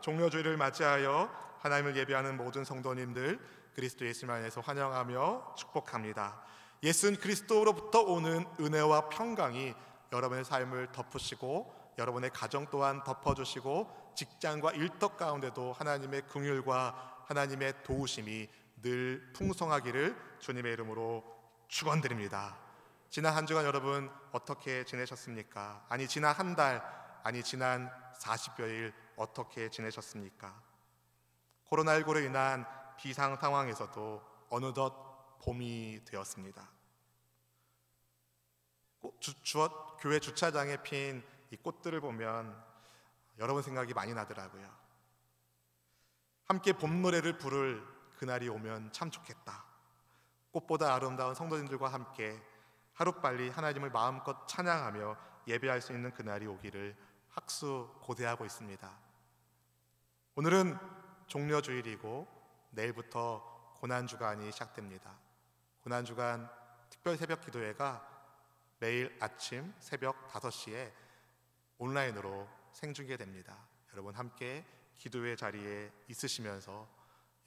종려주일을 맞이하여 하나님을 예배하는 모든 성도님들 그리스도 예수 안에서 환영하며 축복합니다. 예수 그리스도로부터 오는 은혜와 평강이 여러분의 삶을 덮으시고 여러분의 가정 또한 덮어주시고 직장과 일터 가운데도 하나님의 긍휼과 하나님의 도우심이 늘 풍성하기를 주님의 이름으로 축원드립니다. 지난 한 주간 여러분 어떻게 지내셨습니까? 아니 지난 한 달, 아니 지난 40여일 어떻게 지내셨습니까? 코로나19로 인한 비상 상황에서도 어느덧 봄이 되었습니다. 교회 주차장에 핀 이 꽃들을 보면 여러분 생각이 많이 나더라고요. 함께 봄 노래를 부를 그날이 오면 참 좋겠다. 꽃보다 아름다운 성도님들과 함께 하루빨리 하나님을 마음껏 찬양하며 예배할 수 있는 그날이 오기를 학수고대하고 있습니다. 오늘은 종려주일이고 내일부터 고난주간이 시작됩니다. 고난주간 특별 새벽 기도회가 매일 아침 새벽 5시에 온라인으로 생중계됩니다. 여러분 함께 기도회 자리에 있으시면서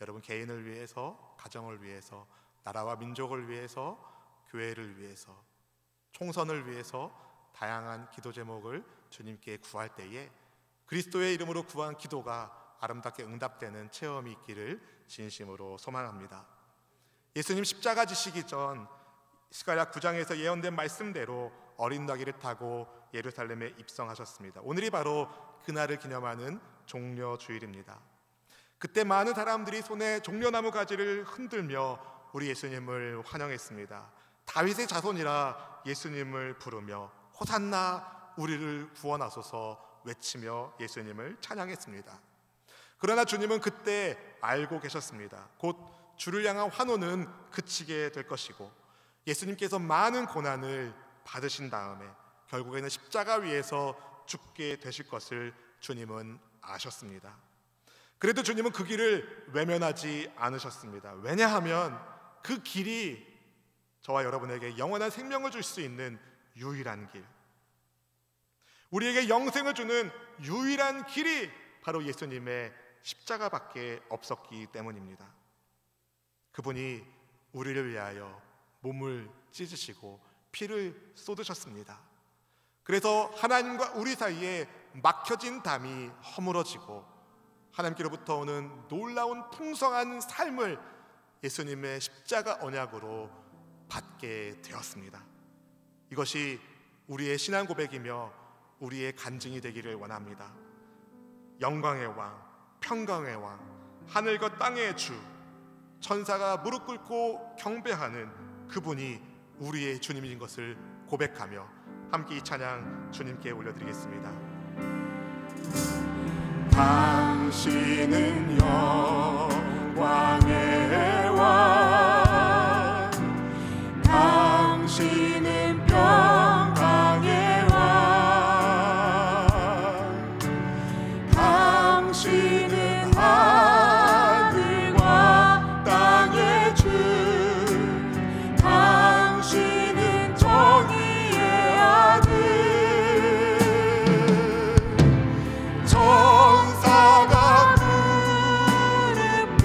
여러분 개인을 위해서, 가정을 위해서, 나라와 민족을 위해서, 교회를 위해서, 총선을 위해서 다양한 기도 제목을 주님께 구할 때에 그리스도의 이름으로 구한 기도가 아름답게 응답되는 체험이 있기를 진심으로 소망합니다. 예수님 십자가 지시기 전 스가랴 9장에서 예언된 말씀대로 어린 나귀를 타고 예루살렘에 입성하셨습니다. 오늘이 바로 그날을 기념하는 종려주일입니다. 그때 많은 사람들이 손에 종려나무 가지를 흔들며 우리 예수님을 환영했습니다. 다윗의 자손이라 예수님을 부르며 호산나 우리를 구원하소서 외치며 예수님을 찬양했습니다. 그러나 주님은 그때 알고 계셨습니다. 곧 주를 향한 환호는 그치게 될 것이고 예수님께서 많은 고난을 받으신 다음에 결국에는 십자가 위에서 죽게 되실 것을 주님은 아셨습니다. 그래도 주님은 그 길을 외면하지 않으셨습니다. 왜냐하면 그 길이 저와 여러분에게 영원한 생명을 줄 수 있는 유일한 길, 우리에게 영생을 주는 유일한 길이 바로 예수님의 십자가밖에 없었기 때문입니다. 그분이 우리를 위하여 몸을 찢으시고 피를 쏟으셨습니다. 그래서 하나님과 우리 사이에 막혀진 담이 허물어지고 하나님께로부터 오는 놀라운 풍성한 삶을 예수님의 십자가 언약으로 받게 되었습니다. 이것이 우리의 신앙 고백이며 우리의 간증이 되기를 원합니다. 영광의 왕, 평강의 왕, 하늘과 땅의 주, 천사가 무릎 꿇고 경배하는 그분이 우리의 주님인 것을 고백하며 함께 이 찬양 주님께 올려드리겠습니다. 당신은 영광의 왕, 당신은 평강의 왕, 당신은 하늘과 땅의 주, 당신은 정의의 아들, 천사가 무릎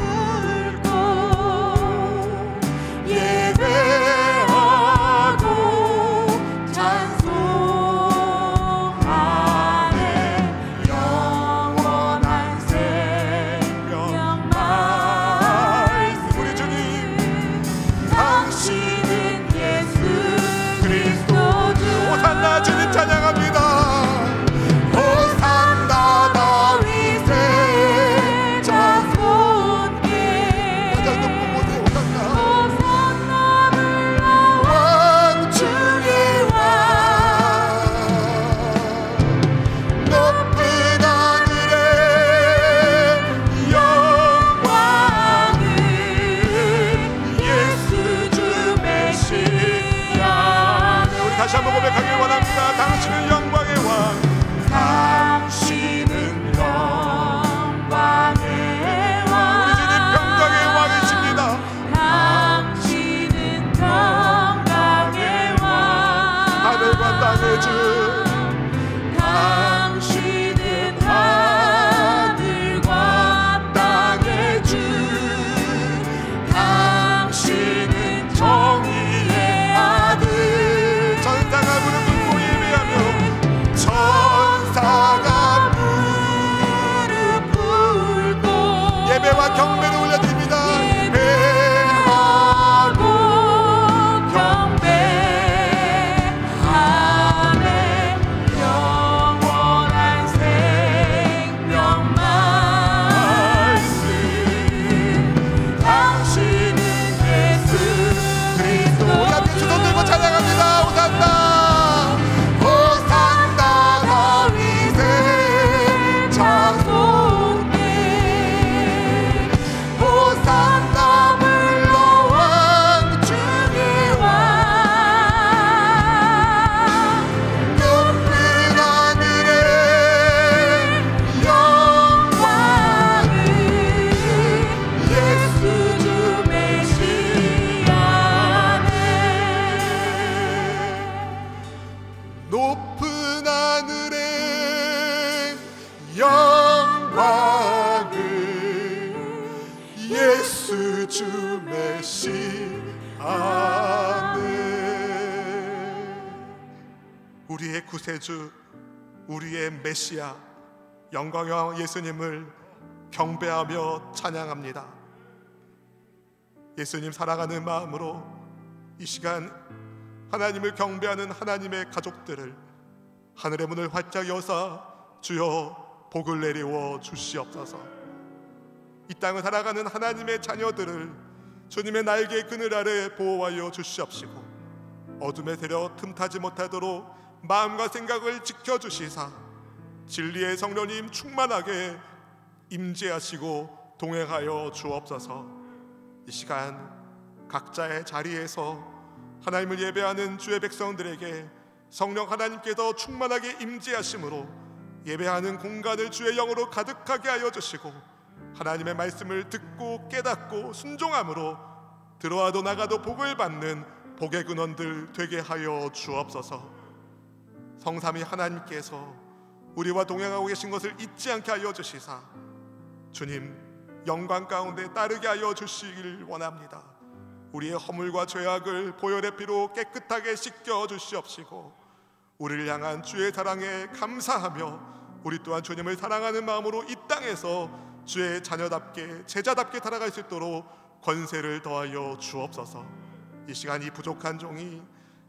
주 메시아네. 우리의 구세주, 우리의 메시아, 영광의 왕 예수님을 경배하며 찬양합니다. 예수님 사랑하는 마음으로 이 시간 하나님을 경배하는 하나님의 가족들을 하늘의 문을 활짝 여사 주여 복을 내리워 주시옵소서. 이 땅을 살아가는 하나님의 자녀들을 주님의 날개 그늘 아래 보호하여 주시옵시고 어둠의 세력 틈타지 못하도록 마음과 생각을 지켜주시사 진리의 성령님 충만하게 임재하시고 동행하여 주옵소서. 이 시간 각자의 자리에서 하나님을 예배하는 주의 백성들에게 성령 하나님께서 충만하게 임재하심으로 예배하는 공간을 주의 영으로 가득하게 하여 주시고 하나님의 말씀을 듣고 깨닫고 순종함으로 들어와도 나가도 복을 받는 복의 근원들 되게 하여 주옵소서. 성삼위 하나님께서 우리와 동행하고 계신 것을 잊지 않게 하여 주시사 주님 영광 가운데 따르게 하여 주시길 원합니다. 우리의 허물과 죄악을 보혈의 피로 깨끗하게 씻겨 주시옵시고 우리를 향한 주의 사랑에 감사하며 우리 또한 주님을 사랑하는 마음으로 이 땅에서 주의 자녀답게 제자답게 살아갈 수 있도록 권세를 더하여 주옵소서. 이 시간 이 부족한 종이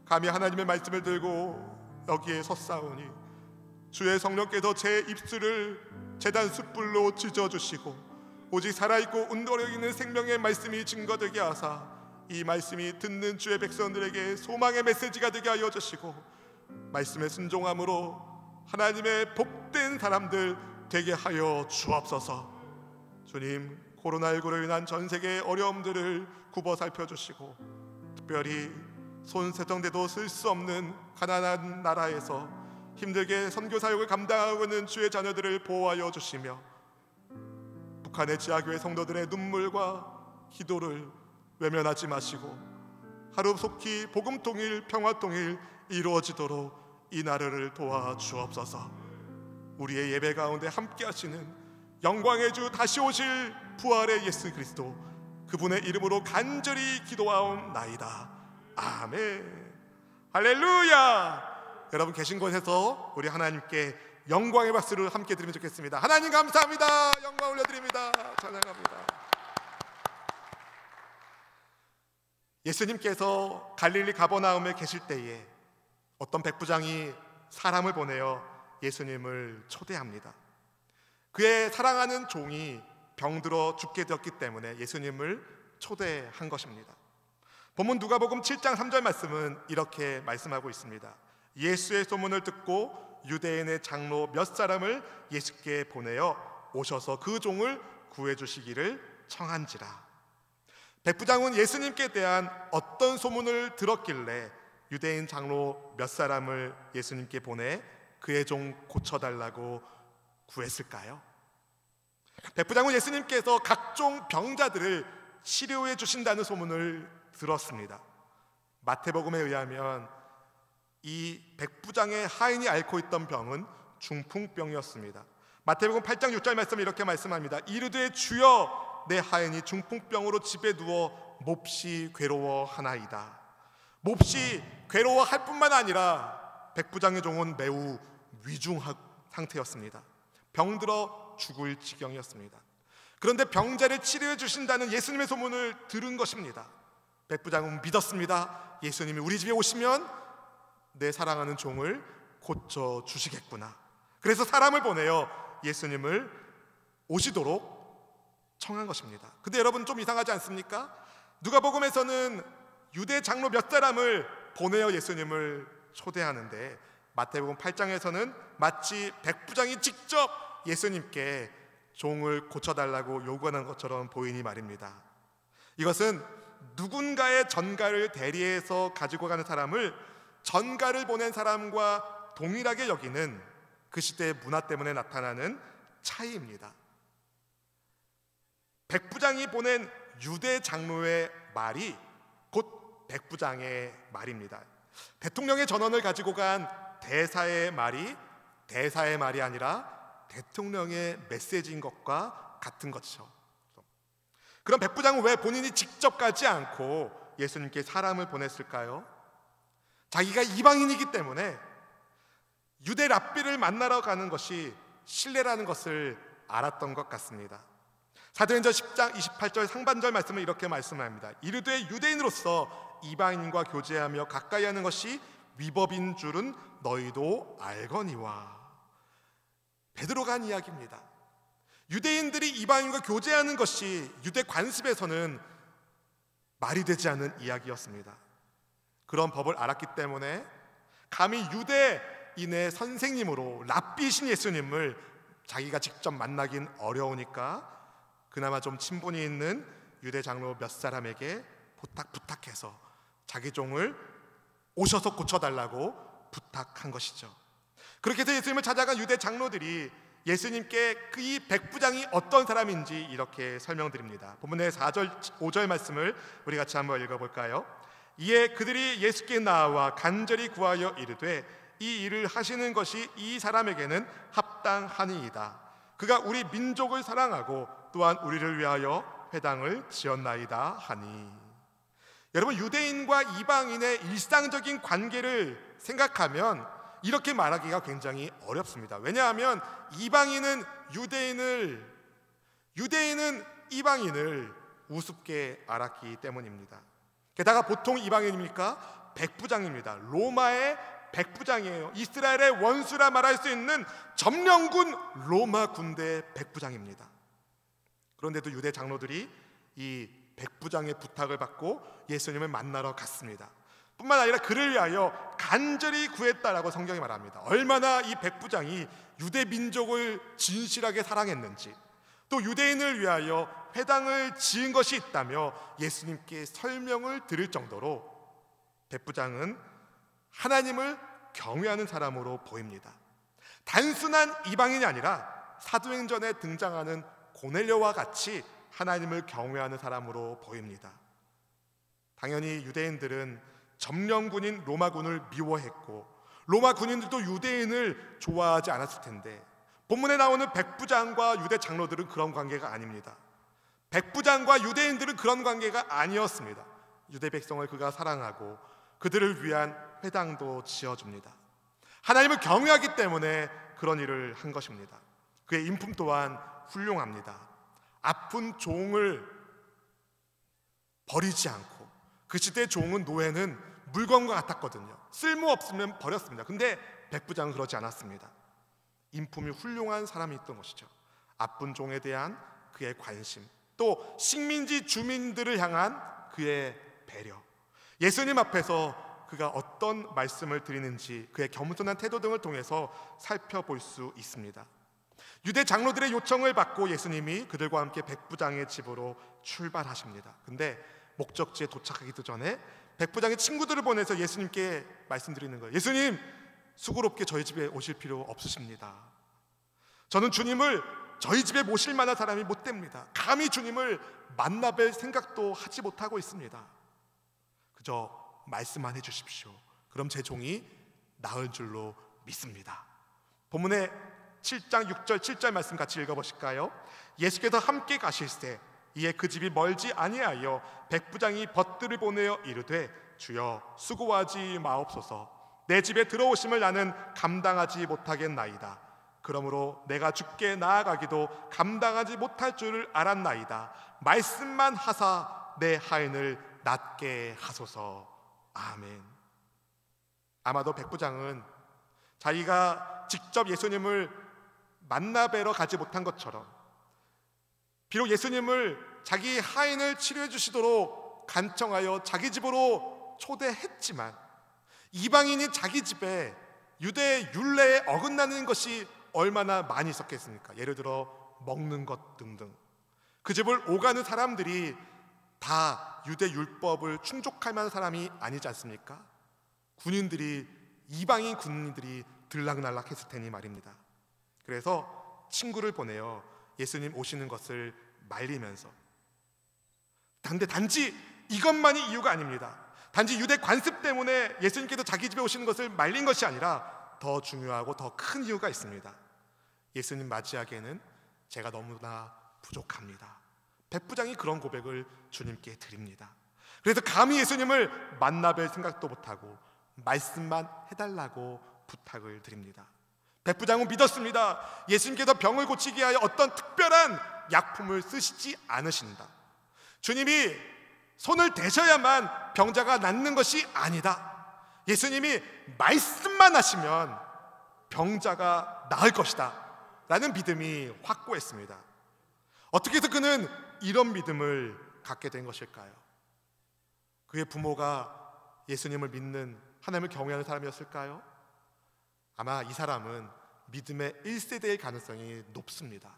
감히 하나님의 말씀을 들고 여기에 섰사오니 주의 성령께서 제 입술을 제단 숯불로 찢어주시고 오직 살아있고 운동력 있는 생명의 말씀이 증거되게 하사 이 말씀이 듣는 주의 백성들에게 소망의 메시지가 되게 하여 주시고 말씀에 순종함으로 하나님의 복된 사람들 되게 하여 주옵소서. 주님 코로나19로 인한 전 세계의 어려움들을 굽어 살펴주시고 특별히 손세정대도 쓸 수 없는 가난한 나라에서 힘들게 선교 사역을 감당하고 있는 주의 자녀들을 보호하여 주시며 북한의 지하교회 성도들의 눈물과 기도를 외면하지 마시고 하루속히 복음 통일, 평화 통일 이루어지도록 이 나라를 도와 주옵소서. 우리의 예배 가운데 함께 하시는 영광의 주 다시 오실 부활의 예수 그리스도 그분의 이름으로 간절히 기도하옵나이다. 아멘. 할렐루야. 여러분 계신 곳에서 우리 하나님께 영광의 박수를 함께 드리면 좋겠습니다. 하나님 감사합니다. 영광 올려드립니다. 찬양합니다. 예수님께서 갈릴리 가버나움에 계실 때에 어떤 백부장이 사람을 보내어 예수님을 초대합니다. 그의 사랑하는 종이 병들어 죽게 되었기 때문에 예수님을 초대한 것입니다. 본문 누가복음 7장 3절 말씀은 이렇게 말씀하고 있습니다. 예수의 소문을 듣고 유대인의 장로 몇 사람을 예수께 보내어 오셔서 그 종을 구해주시기를 청한지라. 백부장은 예수님께 대한 어떤 소문을 들었길래 유대인 장로 몇 사람을 예수님께 보내 그의 종 고쳐달라고 구했을까요? 백부장은 예수님께서 각종 병자들을 치료해 주신다는 소문을 들었습니다. 마태복음에 의하면 이 백부장의 하인이 앓고 있던 병은 중풍병이었습니다. 마태복음 8장 6절 말씀에 이렇게 말씀합니다. 이르되 주여 내 하인이 중풍병으로 집에 누워 몹시 괴로워하나이다. 몹시 괴로워할 뿐만 아니라 백부장의 종은 매우 위중한 상태였습니다. 병들어 죽을 지경이었습니다. 그런데 병자를 치료해 주신다는 예수님의 소문을 들은 것입니다. 백부장은 믿었습니다. 예수님이 우리 집에 오시면 내 사랑하는 종을 고쳐주시겠구나. 그래서 사람을 보내어 예수님을 오시도록 청한 것입니다. 근데 여러분 좀 이상하지 않습니까? 누가복음에서는 유대 장로 몇 사람을 보내어 예수님을 초대하는데 마태복음 8장에서는 마치 백부장이 직접 예수님께 종을 고쳐달라고 요구하는 것처럼 보이니 말입니다. 이것은 누군가의 전가를 대리해서 가지고 가는 사람을 전가를 보낸 사람과 동일하게 여기는 그 시대의 문화 때문에 나타나는 차이입니다. 백부장이 보낸 유대 장로의 말이 곧 백부장의 말입니다. 대통령의 전원을 가지고 간 대사의 말이 대사의 말이 아니라 대통령의 메시지인 것과 같은 것이죠. 그럼 백부장은 왜 본인이 직접 가지 않고 예수님께 사람을 보냈을까요? 자기가 이방인이기 때문에 유대 랍비를 만나러 가는 것이 신뢰라는 것을 알았던 것 같습니다. 사도행전 10장 28절 상반절 말씀을 이렇게 말씀합니다. 이르되 유대인으로서 이방인과 교제하며 가까이 하는 것이 위법인 줄은 너희도 알거니와. 베드로가 한 이야기입니다. 유대인들이 이방인과 교제하는 것이 유대 관습에서는 말이 되지 않는 이야기였습니다. 그런 법을 알았기 때문에 감히 유대인의 선생님으로 랍비이신 예수님을 자기가 직접 만나긴 어려우니까 그나마 좀 친분이 있는 유대 장로 몇 사람에게 부탁해서 자기 종을 오셔서 고쳐달라고 부탁한 것이죠. 그렇게 해서 예수님을 찾아간 유대 장로들이 예수님께 그 이 백부장이 어떤 사람인지 이렇게 설명드립니다. 본문의 4절 5절 말씀을 우리 같이 한번 읽어볼까요? 이에 그들이 예수께 나와 간절히 구하여 이르되 이 일을 하시는 것이 이 사람에게는 합당하니이다. 그가 우리 민족을 사랑하고 또한 우리를 위하여 회당을 지었나이다 하니. 여러분, 유대인과 이방인의 일상적인 관계를 생각하면 이렇게 말하기가 굉장히 어렵습니다. 왜냐하면 이방인은 유대인은 이방인을 우습게 알았기 때문입니다. 게다가 보통 이방인입니까? 백부장입니다. 로마의 백부장이에요. 이스라엘의 원수라 말할 수 있는 점령군 로마 군대 백부장입니다. 그런데도 유대 장로들이 이 백부장의 부탁을 받고 예수님을 만나러 갔습니다. 뿐만 아니라 그를 위하여 간절히 구했다라고 성경이 말합니다. 얼마나 이 백부장이 유대 민족을 진실하게 사랑했는지, 또 유대인을 위하여 회당을 지은 것이 있다며 예수님께 설명을 드릴 정도로 백부장은 하나님을 경외하는 사람으로 보입니다. 단순한 이방인이 아니라 사도행전에 등장하는 고넬료와 같이 하나님을 경외하는 사람으로 보입니다. 당연히 유대인들은 점령군인 로마군을 미워했고 로마 군인들도 유대인을 좋아하지 않았을 텐데 본문에 나오는 백부장과 유대 장로들은 그런 관계가 아닙니다. 백부장과 유대인들은 그런 관계가 아니었습니다. 유대 백성을 그가 사랑하고 그들을 위한 회당도 지어줍니다. 하나님을 경외하기 때문에 그런 일을 한 것입니다. 그의 인품 또한 훌륭합니다. 아픈 종을 버리지 않고, 그 시대 종은 노예는 물건과 같았거든요. 쓸모없으면 버렸습니다. 근데 백부장은 그러지 않았습니다. 인품이 훌륭한 사람이 있던 것이죠. 아픈 종에 대한 그의 관심, 또 식민지 주민들을 향한 그의 배려, 예수님 앞에서 그가 어떤 말씀을 드리는지 그의 겸손한 태도 등을 통해서 살펴볼 수 있습니다. 유대 장로들의 요청을 받고 예수님이 그들과 함께 백부장의 집으로 출발하십니다. 근데 목적지에 도착하기도 전에 백부장의 친구들을 보내서 예수님께 말씀드리는 거예요. 예수님, 수고롭게 저희 집에 오실 필요 없으십니다. 저는 주님을 저희 집에 모실 만한 사람이 못 됩니다. 감히 주님을 만나뵐 생각도 하지 못하고 있습니다. 그저 말씀만 해주십시오. 그럼 제 종이 나을 줄로 믿습니다. 본문의 7장 6절 7절 말씀 같이 읽어보실까요? 예수께서 함께 가실새 이에 그 집이 멀지 아니하여 백부장이 벗들을 보내어 이르되 주여 수고하지 마옵소서. 내 집에 들어오심을 나는 감당하지 못하겠나이다. 그러므로 내가 주께 나아가기도 감당하지 못할 줄을 알았나이다. 말씀만 하사 내 하인을 낫게 하소서. 아멘. 아마도 백부장은 자기가 직접 예수님을 만나 뵈러 가지 못한 것처럼 비록 예수님을 자기 하인을 치료해 주시도록 간청하여 자기 집으로 초대했지만 이방인이 자기 집에 유대 율례에 어긋나는 것이 얼마나 많이 있었겠습니까? 예를 들어 먹는 것 등등. 그 집을 오가는 사람들이 다 유대 율법을 충족할 만한 사람이 아니지 않습니까? 이방인 군인들이 들락날락 했을 테니 말입니다. 그래서 친구를 보내어 예수님 오시는 것을 말리면서, 근데 단지 이것만이 이유가 아닙니다. 단지 유대 관습 때문에 예수님께서 자기 집에 오시는 것을 말린 것이 아니라 더 중요하고 더 큰 이유가 있습니다. 예수님 맞이하기에는 제가 너무나 부족합니다. 백부장이 그런 고백을 주님께 드립니다. 그래서 감히 예수님을 만나뵐 생각도 못하고 말씀만 해달라고 부탁을 드립니다. 백부장은 믿었습니다. 예수님께서 병을 고치게 하여 어떤 특별한 약품을 쓰시지 않으신다. 주님이 손을 대셔야만 병자가 낫는 것이 아니다. 예수님이 말씀만 하시면 병자가 나을 것이다 라는 믿음이 확고했습니다. 어떻게 해서 그는 이런 믿음을 갖게 된 것일까요? 그의 부모가 예수님을 믿는, 하나님을 경외하는 사람이었을까요? 아마 이 사람은 믿음의 1세대일 가능성이 높습니다.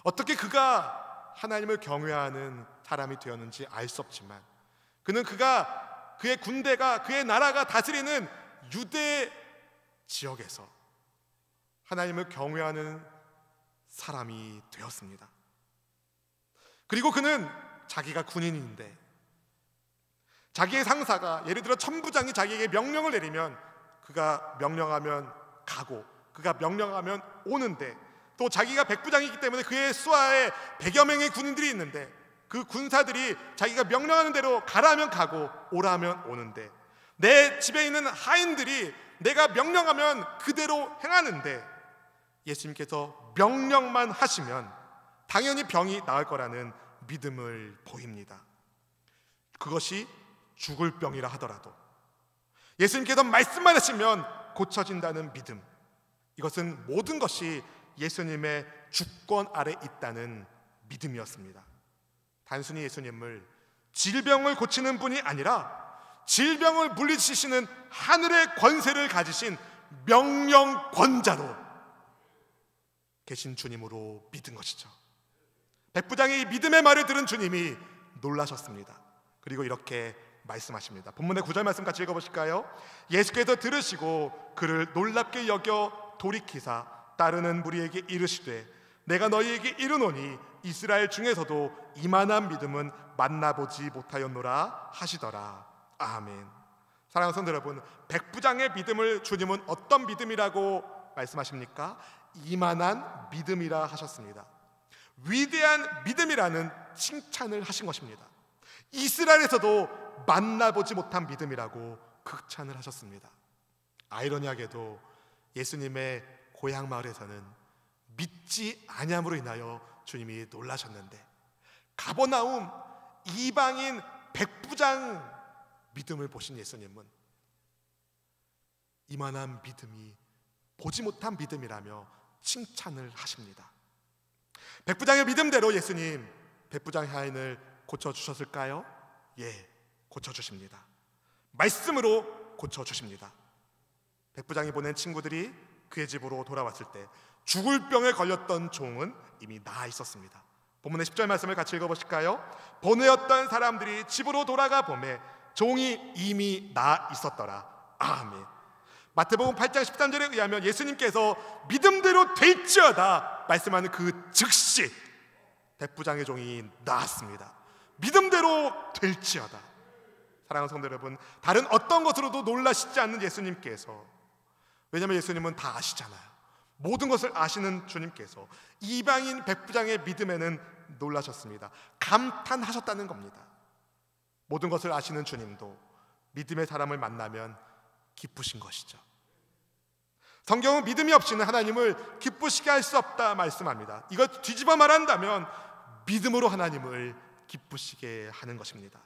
어떻게 그가 하나님을 경외하는 사람이 되었는지 알 수 없지만 그는 그의 군대가, 그의 나라가 다스리는 유대 지역에서 하나님을 경외하는 사람이 되었습니다. 그리고 그는 자기가 군인인데 자기의 상사가, 예를 들어 천부장이 자기에게 명령을 내리면 그가 명령하면 가고 그가 명령하면 오는데, 또 자기가 백부장이기 때문에 그의 수하에 100여 명의 군인들이 있는데 그 군사들이 자기가 명령하는 대로 가라면 가고 오라면 오는데, 내 집에 있는 하인들이 내가 명령하면 그대로 행하는데 예수님께서 명령만 하시면 당연히 병이 나을 거라는 믿음을 보입니다. 그것이 죽을 병이라 하더라도 예수님께서 말씀만 하시면 고쳐진다는 믿음, 이것은 모든 것이 예수님의 주권 아래 있다는 믿음이었습니다. 단순히 예수님을 질병을 고치는 분이 아니라 질병을 물리치시는 하늘의 권세를 가지신 명령권자로 계신 주님으로 믿은 것이죠. 백부장이 이 믿음의 말을 들은 주님이 놀라셨습니다. 그리고 이렇게 말씀하십니다. 본문의 9절 말씀 같이 읽어보실까요? 예수께서 들으시고 그를 놀랍게 여겨 돌이키사 따르는 무리에게 이르시되 내가 너희에게 이르노니 이스라엘 중에서도 이만한 믿음은 만나보지 못하였노라 하시더라. 아멘. 사랑하는 성도 여러분, 백부장의 믿음을 주님은 어떤 믿음이라고 말씀하십니까? 이만한 믿음이라 하셨습니다. 위대한 믿음이라는 칭찬을 하신 것입니다. 이스라엘에서도 만나보지 못한 믿음이라고 극찬을 하셨습니다. 아이러니하게도 예수님의 고향 마을에서는 믿지 아니함으로 인하여 주님이 놀라셨는데, 가버나움 이방인 백부장 믿음을 보신 예수님은 이만한 믿음이 보지 못한 믿음이라며 칭찬을 하십니다. 백부장의 믿음대로 예수님 백부장의 하인을 고쳐주셨을까요? 예, 고쳐주십니다. 말씀으로 고쳐주십니다. 백부장이 보낸 친구들이 그의 집으로 돌아왔을 때 죽을 병에 걸렸던 종은 이미 나아 있었습니다. 본문의 10절 말씀을 같이 읽어보실까요? 보내었던 사람들이 집으로 돌아가 보매 종이 이미 나아 있었더라. 아멘. 마태복음 8장 13절에 의하면 예수님께서 믿음대로 될지어다 말씀하는 그 즉시 백부장의 종이 나았습니다. 믿음대로 될지어다. 사랑하는 성도 여러분, 다른 어떤 것으로도 놀라시지 않는 예수님께서, 왜냐하면 예수님은 다 아시잖아요. 모든 것을 아시는 주님께서 이방인 백부장의 믿음에는 놀라셨습니다. 감탄하셨다는 겁니다. 모든 것을 아시는 주님도 믿음의 사람을 만나면 기쁘신 것이죠. 성경은 믿음이 없이는 하나님을 기쁘시게 할 수 없다 말씀합니다. 이거 뒤집어 말한다면 믿음으로 하나님을 기쁘시게 하는 것입니다.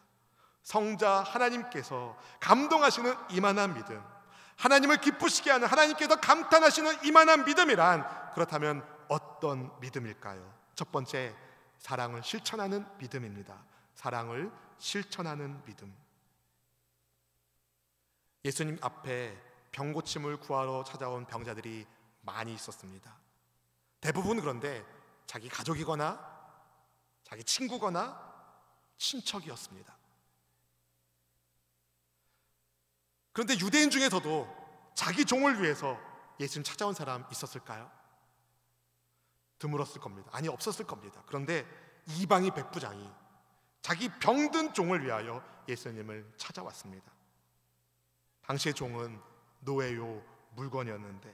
성자 하나님께서 감동하시는 이만한 믿음, 하나님을 기쁘시게 하는, 하나님께서 감탄하시는 이만한 믿음이란 그렇다면 어떤 믿음일까요? 첫 번째, 사랑을 실천하는 믿음입니다. 사랑을 실천하는 믿음. 예수님 앞에 병고침을 구하러 찾아온 병자들이 많이 있었습니다. 대부분 그런데 자기 가족이거나 자기 친구거나 친척이었습니다. 그런데 유대인 중에서도 자기 종을 위해서 예수님 찾아온 사람 있었을까요? 드물었을 겁니다. 아니, 없었을 겁니다. 그런데 이방인 백부장이 자기 병든 종을 위하여 예수님을 찾아왔습니다. 당시의 종은 노예요, 물건이었는데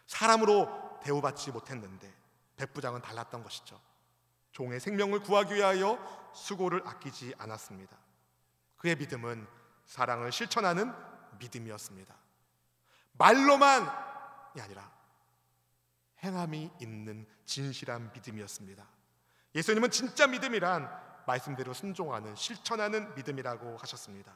사람으로 대우받지 못했는데 백부장은 달랐던 것이죠. 종의 생명을 구하기 위하여 수고를 아끼지 않았습니다. 그의 믿음은 사랑을 실천하는 믿음이었습니다. 말로만이 아니라 행함이 있는 진실한 믿음이었습니다. 예수님은 진짜 믿음이란 말씀대로 순종하는, 실천하는 믿음이라고 하셨습니다.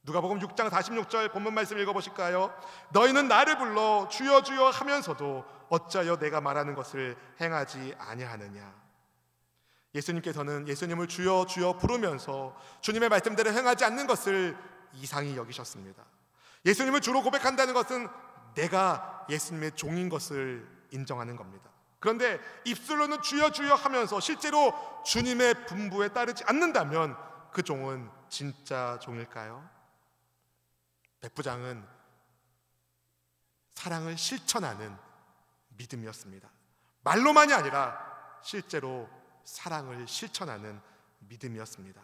누가복음 6장 46절 본문 말씀 읽어보실까요? 너희는 나를 불러 주여 주여 하면서도 어찌하여 내가 말하는 것을 행하지 아니하느냐. 예수님께서는 예수님을 주여 주여 부르면서 주님의 말씀대로 행하지 않는 것을 이상히 여기셨습니다. 예수님을 주로 고백한다는 것은 내가 예수님의 종인 것을 인정하는 겁니다. 그런데 입술로는 주여 주여 하면서 실제로 주님의 분부에 따르지 않는다면 그 종은 진짜 종일까요? 백부장은 사랑을 실천하는 믿음이었습니다. 말로만이 아니라 실제로 사랑을 실천하는 믿음이었습니다.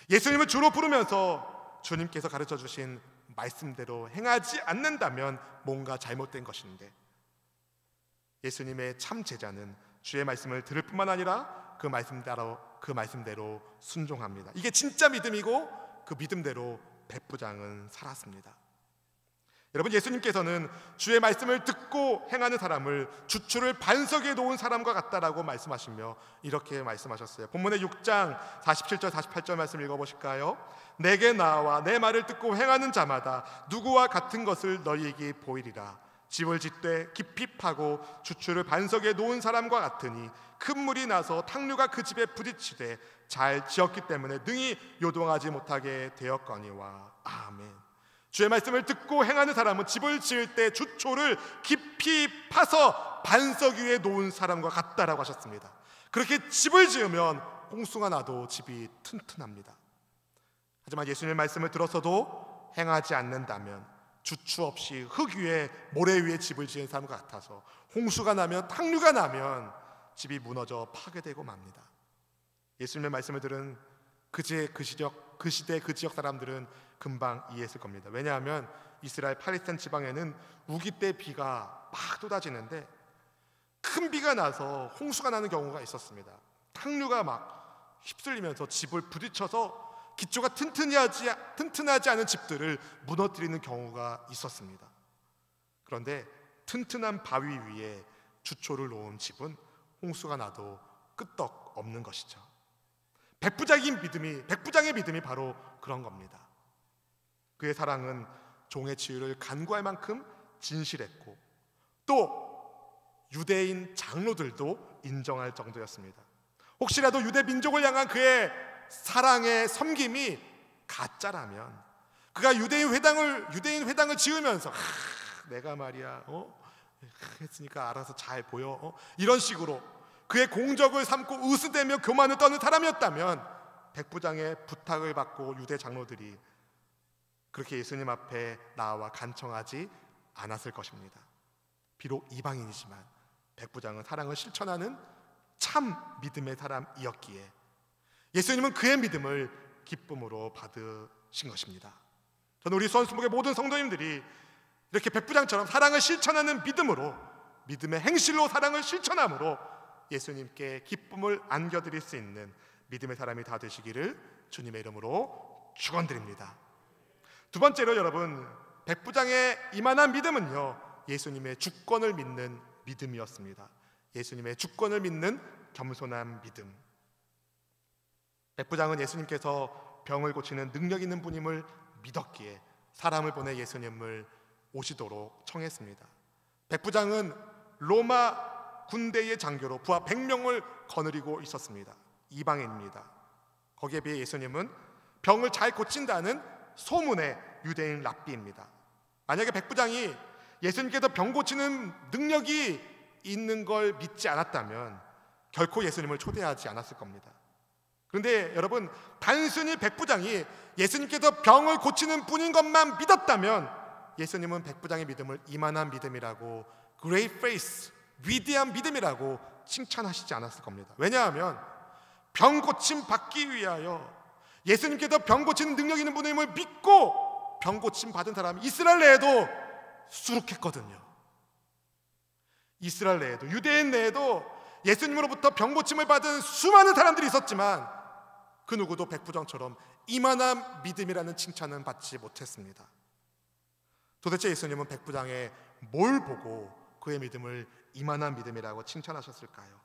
예수님을 주로 부르면서 주님께서 가르쳐 주신 말씀대로 행하지 않는다면 뭔가 잘못된 것인데, 예수님의 참 제자는 주의 말씀을 들을 뿐만 아니라 그 말씀대로 순종합니다. 이게 진짜 믿음이고 그 믿음대로 백부장은 살았습니다. 여러분, 예수님께서는 주의 말씀을 듣고 행하는 사람을 주추를 반석에 놓은 사람과 같다라고 말씀하시며 이렇게 말씀하셨어요. 본문의 6장 47절 48절 말씀 읽어보실까요? 내게 나와 내 말을 듣고 행하는 자마다 누구와 같은 것을 너희에게 보이리라. 집을 짓되 깊이 파고 주추를 반석에 놓은 사람과 같으니 큰 물이 나서 탕류가 그 집에 부딪히되 잘 지었기 때문에 능히 요동하지 못하게 되었거니와. 아멘. 주의 말씀을 듣고 행하는 사람은 집을 지을 때 주초를 깊이 파서 반석 위에 놓은 사람과 같다라고 하셨습니다. 그렇게 집을 지으면 홍수가 나도 집이 튼튼합니다. 하지만 예수님의 말씀을 들었어도 행하지 않는다면 주추 없이 흙 위에, 모래 위에 집을 지은 사람과 같아서 홍수가 나면, 탕류가 나면 집이 무너져 파괴되고 맙니다. 예수님의 말씀을 들은 그 시대 그 지역 사람들은 금방 이해했을 겁니다. 왜냐하면 이스라엘 팔레스타인 지방에는 우기 때 비가 막 쏟아지는데 큰 비가 나서 홍수가 나는 경우가 있었습니다. 탕류가 막 휩쓸리면서 집을 부딪혀서 기초가 튼튼하지 않은 집들을 무너뜨리는 경우가 있었습니다. 그런데 튼튼한 바위 위에 주초를 놓은 집은 홍수가 나도 끄떡 없는 것이죠. 백부장의 믿음이 바로 그런 겁니다. 그의 사랑은 종의 치유를 간구할 만큼 진실했고 또 유대인 장로들도 인정할 정도였습니다. 혹시라도 유대 민족을 향한 그의 사랑의 섬김이 가짜라면, 그가 유대인 회당을 지으면서 내가 말이야 했으니까 알아서 잘 보여 이런 식으로 그의 공적을 삼고 으스대며 교만을 떠는 사람이었다면 백부장의 부탁을 받고 유대 장로들이 그렇게 예수님 앞에 나와 간청하지 않았을 것입니다. 비록 이방인이지만 백부장은 사랑을 실천하는 참 믿음의 사람이었기에 예수님은 그의 믿음을 기쁨으로 받으신 것입니다. 저는 우리 수원수목의 모든 성도님들이 이렇게 백부장처럼 사랑을 실천하는 믿음으로, 믿음의 행실로 사랑을 실천함으로 예수님께 기쁨을 안겨드릴 수 있는 믿음의 사람이 다 되시기를 주님의 이름으로 축원드립니다. 두 번째로 여러분, 백부장의 이만한 믿음은요, 예수님의 주권을 믿는 믿음이었습니다. 예수님의 주권을 믿는 겸손한 믿음. 백부장은 예수님께서 병을 고치는 능력 있는 분임을 믿었기에 사람을 보내 예수님을 오시도록 청했습니다. 백부장은 로마 군대의 장교로 부하 100명을 거느리고 있었습니다. 이방인입니다. 거기에 비해 예수님은 병을 잘 고친다는 소문의 유대인 랍비입니다. 만약에 백부장이 예수님께서 병 고치는 능력이 있는 걸 믿지 않았다면 결코 예수님을 초대하지 않았을 겁니다. 그런데 여러분, 단순히 백부장이 예수님께서 병을 고치는 분인 것만 믿었다면 예수님은 백부장의 믿음을 이만한 믿음이라고, great faith, 위대한 믿음이라고 칭찬하시지 않았을 겁니다. 왜냐하면 병 고침 받기 위하여 예수님께서 병 고치는 능력 있는 분임을 믿고 병 고침 받은 사람이 이스라엘 내에도 수룩했거든요. 이스라엘 내에도, 유대인 내에도 예수님으로부터 병고침을 받은 수많은 사람들이 있었지만 그 누구도 백부장처럼 이만한 믿음이라는 칭찬은 받지 못했습니다. 도대체 예수님은 백부장의 뭘 보고 그의 믿음을 이만한 믿음이라고 칭찬하셨을까요?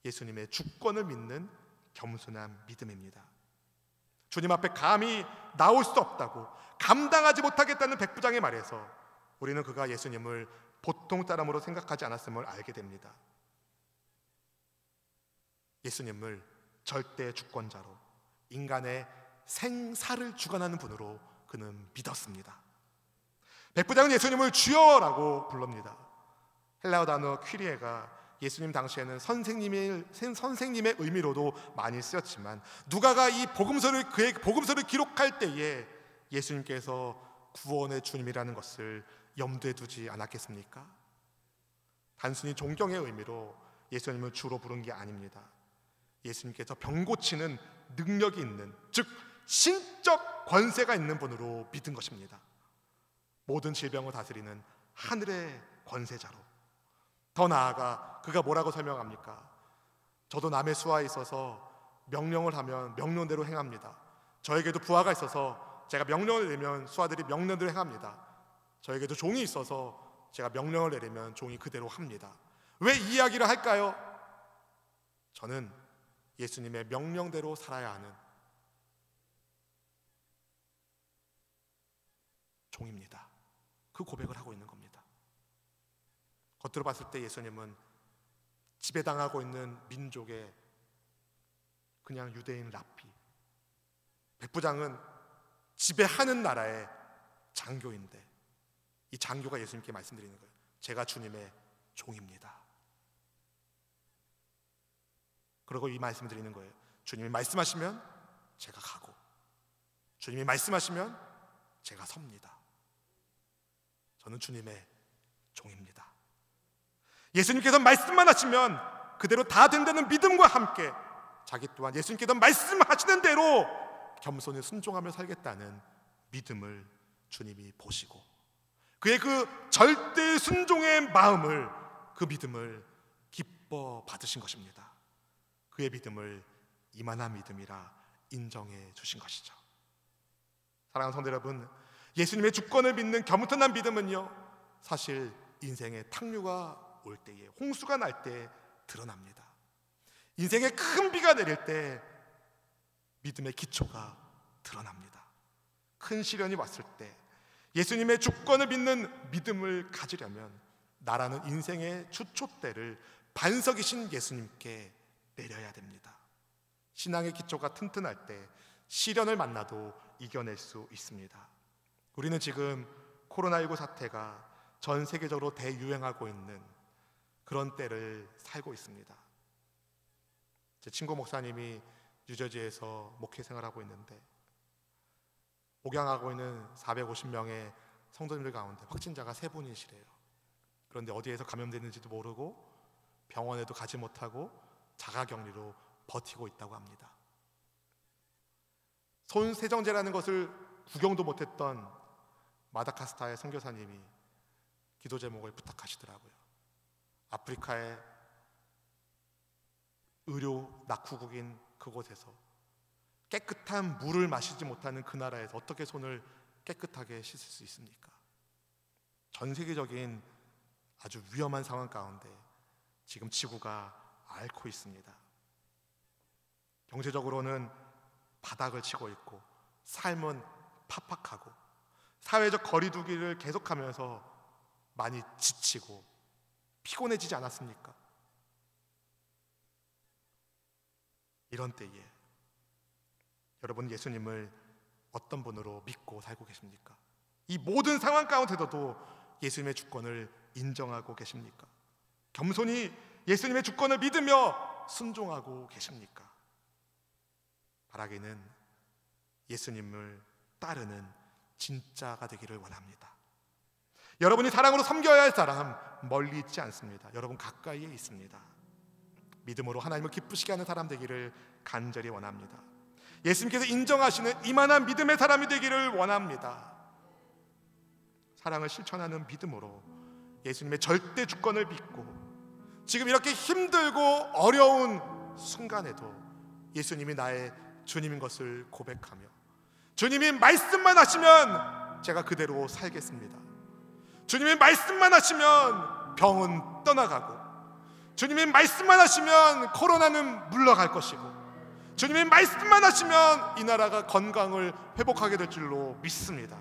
예수님의 주권을 믿는 겸손한 믿음입니다. 주님 앞에 감히 나올 수 없다고, 감당하지 못하겠다는 백부장의 말에서 우리는 그가 예수님을 보통 사람으로 생각하지 않았음을 알게 됩니다. 예수님을 절대 주권자로, 인간의 생사를 주관하는 분으로 그는 믿었습니다. 백부장은 예수님을 주여라고 부릅니다. 헬라어 단어 퀴리에가 예수님 당시에는 선생님의 의미로도 많이 쓰였지만, 누가가 이 그의 복음서를 기록할 때에 예수님께서 구원의 주님이라는 것을 염두에 두지 않았겠습니까? 단순히 존경의 의미로 예수님을 주로 부른 게 아닙니다. 예수님께서 병 고치는 능력이 있는, 즉 신적 권세가 있는 분으로 믿은 것입니다. 모든 질병을 다스리는 하늘의 권세자로. 더 나아가 그가 뭐라고 설명합니까? 저도 남의 수하에 있어서 명령을 하면 명령대로 행합니다. 저에게도 부하가 있어서 제가 명령을 내리면 수하들이 명령대로 행합니다. 저에게도 종이 있어서 제가 명령을 내리면 종이 그대로 합니다. 왜 이 이야기를 할까요? 저는 예수님의 명령대로 살아야 하는 종입니다. 그 고백을 하고 있는 겁니다. 겉으로 봤을 때 예수님은 지배당하고 있는 민족의 그냥 유대인 랍비, 백부장은 지배하는 나라의 장교인데, 이 장교가 예수님께 말씀드리는 거예요. 제가 주님의 종입니다. 그리고 이 말씀을 드리는 거예요. 주님이 말씀하시면 제가 가고, 주님이 말씀하시면 제가 섭니다. 저는 주님의 종입니다. 예수님께서 말씀만 하시면 그대로 다 된다는 믿음과 함께 자기 또한 예수님께서 말씀하시는 대로 겸손히 순종하며 살겠다는 믿음을 주님이 보시고, 그의 그 절대 순종의 마음을, 그 믿음을 기뻐 받으신 것입니다. 그의 믿음을 이만한 믿음이라 인정해 주신 것이죠. 사랑하는 성도 여러분, 예수님의 주권을 믿는 겸손한 믿음은요, 사실 인생의 탕류가 올 때에, 홍수가 날 때 드러납니다. 인생의 큰 비가 내릴 때 믿음의 기초가 드러납니다. 큰 시련이 왔을 때 예수님의 주권을 믿는 믿음을 가지려면 나라는 인생의 주촛대를 반석이신 예수님께 내려야 됩니다. 신앙의 기초가 튼튼할 때 시련을 만나도 이겨낼 수 있습니다. 우리는 지금 코로나19 사태가 전 세계적으로 대유행하고 있는 그런 때를 살고 있습니다. 제 친구 목사님이 뉴저지에서 목회 생활하고 있는데, 목양하고 있는 450명의 성도님들 가운데 확진자가 3분이시래요. 그런데 어디에서 감염됐는지도 모르고 병원에도 가지 못하고 자가격리로 버티고 있다고 합니다. 손세정제라는 것을 구경도 못했던 마다카스카르의 선교사님이 기도 제목을 부탁하시더라고요. 아프리카의 의료 낙후국인 그곳에서 깨끗한 물을 마시지 못하는 그 나라에서 어떻게 손을 깨끗하게 씻을 수 있습니까? 전 세계적인 아주 위험한 상황 가운데 지금 지구가 앓고 있습니다. 경제적으로는 바닥을 치고 있고, 삶은 팍팍하고, 사회적 거리두기를 계속하면서 많이 지치고 피곤해지지 않았습니까? 이런 때에 여러분, 예수님을 어떤 분으로 믿고 살고 계십니까? 이 모든 상황 가운데서도 예수님의 주권을 인정하고 계십니까? 겸손히 예수님의 주권을 믿으며 순종하고 계십니까? 바라기는 예수님을 따르는 진짜가 되기를 원합니다. 여러분이 사랑으로 섬겨야 할 사람 멀리 있지 않습니다. 여러분 가까이에 있습니다. 믿음으로 하나님을 기쁘시게 하는 사람 되기를 간절히 원합니다. 예수님께서 인정하시는 이만한 믿음의 사람이 되기를 원합니다. 사랑을 실천하는 믿음으로 예수님의 절대 주권을 믿고 지금 이렇게 힘들고 어려운 순간에도 예수님이 나의 주님인 것을 고백하며, 주님이 말씀만 하시면 제가 그대로 살겠습니다. 주님이 말씀만 하시면 병은 떠나가고, 주님이 말씀만 하시면 코로나는 물러갈 것이고, 주님이 말씀만 하시면 이 나라가 건강을 회복하게 될 줄로 믿습니다.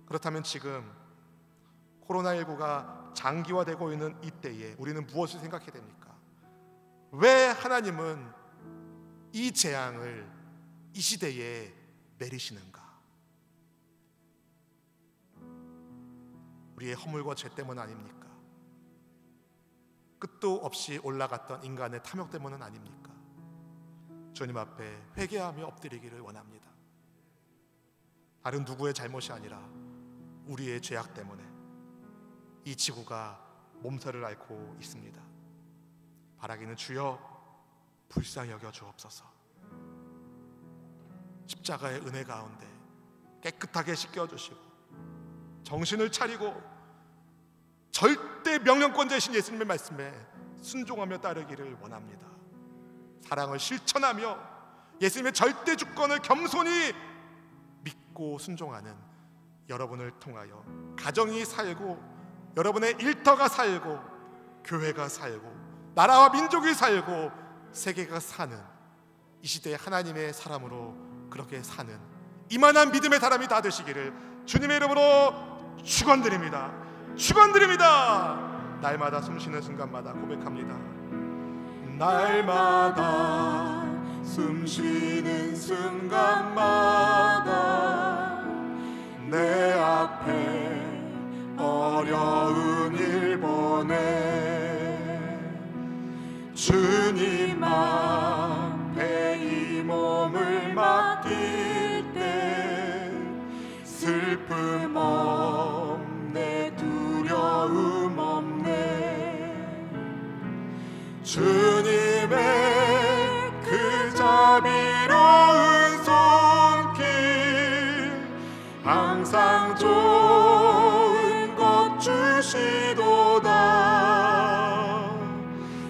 그렇다면 지금 코로나19가 장기화되고 있는 이때에 우리는 무엇을 생각해야 됩니까? 왜 하나님은 이 재앙을 이 시대에 내리시는가? 우리의 허물과 죄 때문 아닙니까? 끝도 없이 올라갔던 인간의 탐욕 때문은 아닙니까? 주님 앞에 회개하며 엎드리기를 원합니다. 다른 누구의 잘못이 아니라 우리의 죄악 때문에 이 지구가 몸살을 앓고 있습니다. 바라기는 주여 불쌍히 여겨 주옵소서. 십자가의 은혜 가운데 깨끗하게 씻겨주시고 정신을 차리고 절대 명령권자이신 예수님의 말씀에 순종하며 따르기를 원합니다. 사랑을 실천하며 예수님의 절대 주권을 겸손히 믿고 순종하는 여러분을 통하여 가정이 살고, 여러분의 일터가 살고, 교회가 살고, 나라와 민족이 살고, 세계가 사는 이 시대의 하나님의 사람으로 그렇게 사는 이만한 믿음의 사람이 다 되시기를 주님의 이름으로 축원드립니다. 축원드립니다. 날마다 숨쉬는 순간마다 고백합니다. 날마다 숨쉬는 순간마다 내 앞에 어려운 일 보내 주님 앞에 이 몸을 맡길 때 슬픔 없네, 두려움 없네. 주님의 그 자비로운 손길 항상 좋은 것 주시도다.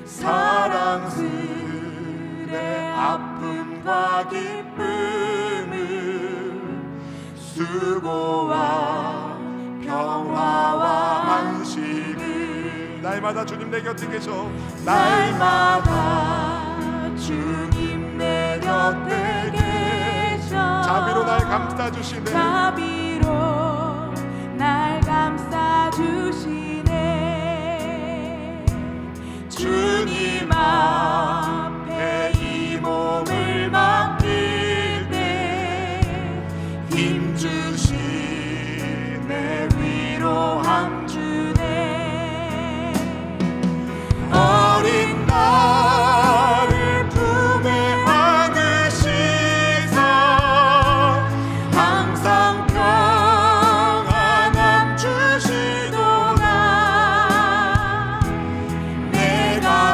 사랑스레 아픔과 기쁨을 수고와 평화와 안식을 날마다 주님 내 곁에 계셔. 날마다 주님 내 곁에 계셔. 자비로 날 감싸주시네. 자비로 날 감싸주시네. 주님 앞에 이 몸을 맡길 때 힘주시네, 위로함 주네. 어린 나를 품에 안으시사 항상 평안함 주시도다. 내가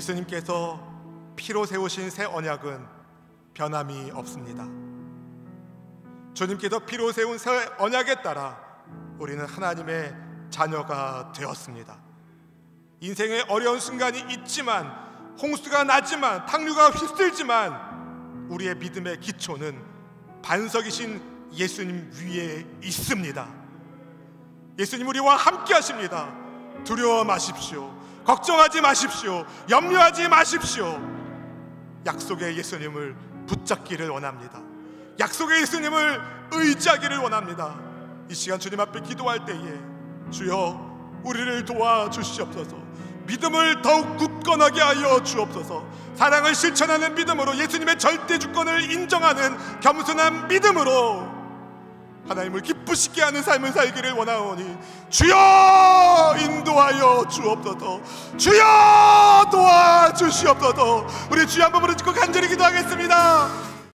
예수님께서 피로 세우신 새 언약은 변함이 없습니다. 주님께서 피로 세운 새 언약에 따라 우리는 하나님의 자녀가 되었습니다. 인생의 어려운 순간이 있지만, 홍수가 나지만, 탕류가 휩쓸지만 우리의 믿음의 기초는 반석이신 예수님 위에 있습니다. 예수님 우리와 함께 하십니다. 두려워 마십시오. 걱정하지 마십시오. 염려하지 마십시오. 약속의 예수님을 붙잡기를 원합니다. 약속의 예수님을 의지하기를 원합니다. 이 시간 주님 앞에 기도할 때에 주여 우리를 도와주시옵소서. 믿음을 더욱 굳건하게 하여 주옵소서. 사랑을 실천하는 믿음으로, 예수님의 절대 주권을 인정하는 겸손한 믿음으로 하나님을 기쁘시게 하는 삶을 살기를 원하오니 주여 인도하여 주옵소서. 주여 도와주시옵소서. 우리 주여 한 번 부르짖고 간절히 기도하겠습니다.